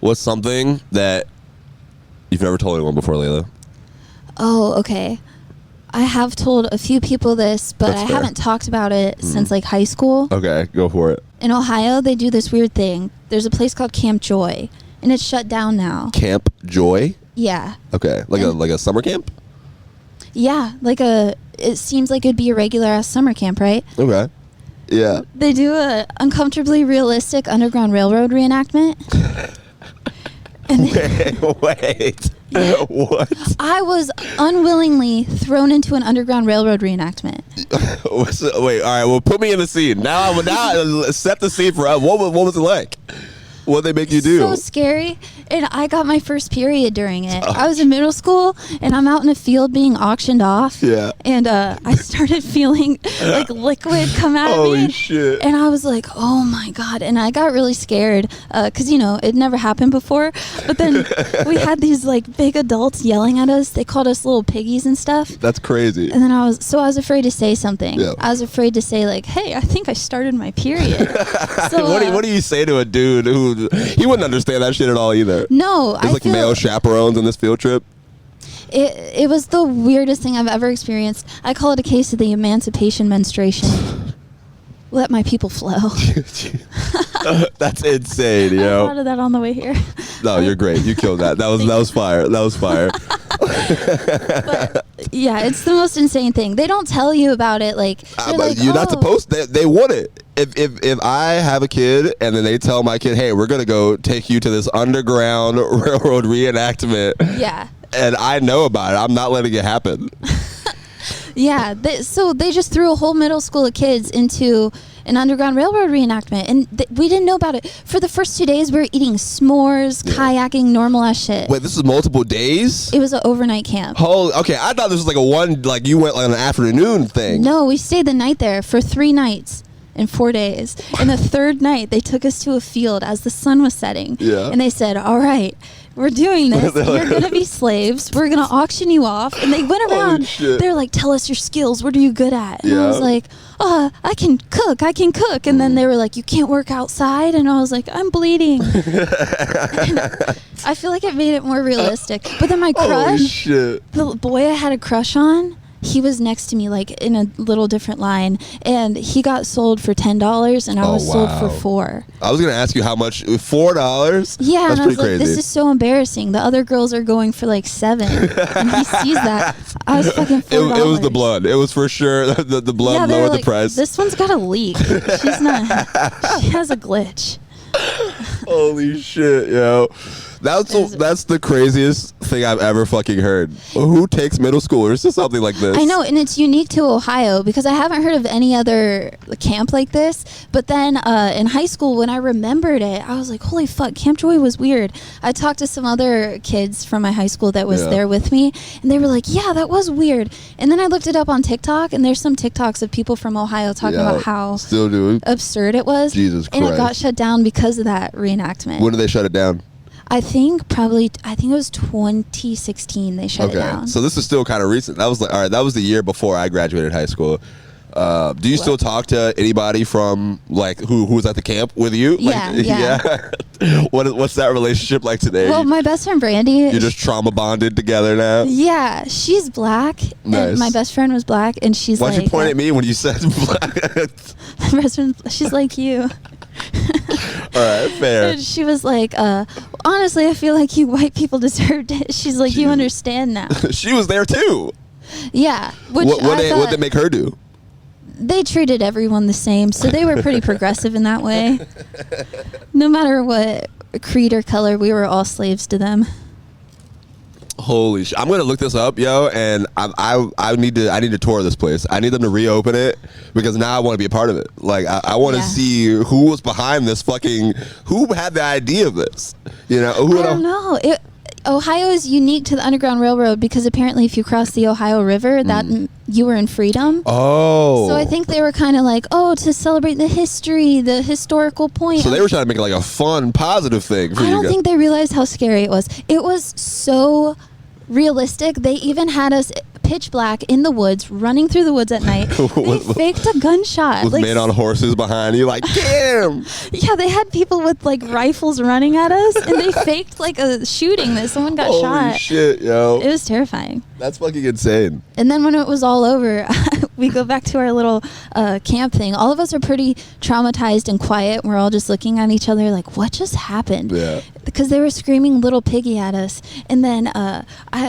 What's something that you've never told anyone before, Leyla? Oh, okay. I have told a few people this, but That's I fair. haven't talked about it since like high school. Okay, go for it. In Ohio, they do this weird thing. There's a place called Camp Joy, and it's shut down now. Camp Joy? Yeah. Okay, like a summer camp? Yeah, it seems like it'd be a regular ass summer camp, right? Okay. Yeah. They do a uncomfortably realistic Underground Railroad reenactment. Wait. What? I was unwillingly thrown into an Underground Railroad reenactment. Wait, all right, well, put me in the scene. Now set the scene for us. What was it like? What did they make you do? So scary. And I got my first period during it. I was in middle school, and I'm out in a field being auctioned off. Yeah. And I started feeling like liquid come out of me. Holy shit. And I was like, oh my God. And I got really scared because, it never happened before. But then we had these like big adults yelling at us. They called us little piggies and stuff. That's crazy. And then I was afraid to say something. Yeah. I was afraid to say like, hey, I think I started my period. So, what do you say to a dude who he wouldn't understand that shit at all either? No, There's like male chaperones on this field trip. It was the weirdest thing I've ever experienced. I call it a case of the emancipation menstruation. Let my people flow. That's insane, I yo. thought of that on the way here. No, you're great. You killed that. That was fire. That was fire. But yeah, it's the most insane thing. They don't tell you about it. Like you're not supposed. They want it. If I have a kid and then they tell my kid, hey, we're gonna go take you to this Underground Railroad reenactment. Yeah. And I know about it, I'm not letting it happen. Yeah. So they just threw a whole middle school of kids into an Underground Railroad reenactment, and we didn't know about it. For the first 2 days, we were eating s'mores, kayaking, normal ass shit. Wait, this is multiple days? It was an overnight camp. Okay, I thought this was like you went like an afternoon thing. No, we stayed the night there for 3 nights. In 4 days. And the third night, they took us to a field as the sun was setting. Yeah. And they said, all right, we're doing this. You're going to be slaves. We're going to auction you off. And they went around. They're like, tell us your skills. What are you good at? And I was like, I can cook. And then they were like, you can't work outside. And I was like, I'm bleeding. And I feel like it made it more realistic. But then my crush, the boy I had a crush on, he was next to me, like in a little different line, and he got sold for $10, and I was sold for $4. I was gonna ask you how much. $4? Yeah, that's and I was like, this is so embarrassing. The other girls are going for like $7, and he sees that. I was fucking $4. It was the blood. It was for sure the blood lowered the price. This one's got a leak. She's not. She has a glitch. Holy shit, yo. That's the craziest thing I've ever fucking heard. Who takes middle schoolers to something like this? I know, and it's unique to Ohio because I haven't heard of any other camp like this. But then in high school, when I remembered it, I was like, holy fuck, Camp Joy was weird. I talked to some other kids from my high school that was there with me, and they were like, yeah, that was weird. And then I looked it up on TikTok, and there's some TikToks of people from Ohio talking about how still doing absurd it was. Jesus Christ. And it got shut down because of that reenactment. When did they shut it down? I think it was 2016 they shut it down. So this is still kind of recent. That was that was the year before I graduated high school. Do you still talk to anybody from like who was at the camp with you? Yeah. What's that relationship like today? Well, my best friend Brandy. You're just trauma bonded together now? Yeah, she's black. Nice. And my best friend was black, and she's Why'd you point at me when you said black? My best friend, she's like you. All right, fair. And she was like, honestly, I feel like you white people deserved it. She's like, you understand now. She was there too. Yeah. What they make her do? They treated everyone the same, so they were pretty progressive in that way. No matter what creed or color, we were all slaves to them. Holy shit! I'm gonna look this up, yo, and I need to tour this place. I need them to reopen it because now I want to be a part of it. Like I want to see who was behind this who had the idea of this. You know, I don't know. Ohio is unique to the Underground Railroad because apparently if you cross the Ohio River, that you were in freedom. Oh. So I think they were kind of like, to celebrate the history, the historical point. So they were trying to make it like a fun, positive thing for you guys. I don't think they realized how scary it was. It was so realistic. They even had us pitch black in the woods, running through the woods at night. They faked a gunshot. With men on horses behind you, like, damn. Yeah, they had people with like rifles running at us, and they faked like a shooting that someone got shot. Holy shit, yo. It was terrifying. That's fucking insane. And then when it was all over, we go back to our little camp thing. All of us are pretty traumatized and quiet. We're all just looking at each other like, what just happened? Yeah. Because they were screaming little piggy at us. And then I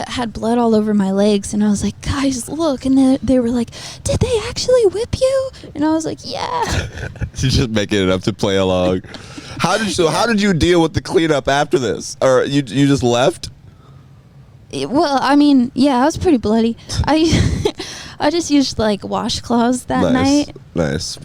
had blood all over my legs. And I was like, guys, look. And they were like, did they actually whip you? And I was like, yeah. She's just making it up to play along. How did you deal with the cleanup after this? Or you just left? Well, I mean, yeah, I was pretty bloody. I just used like washcloths that night. Nice.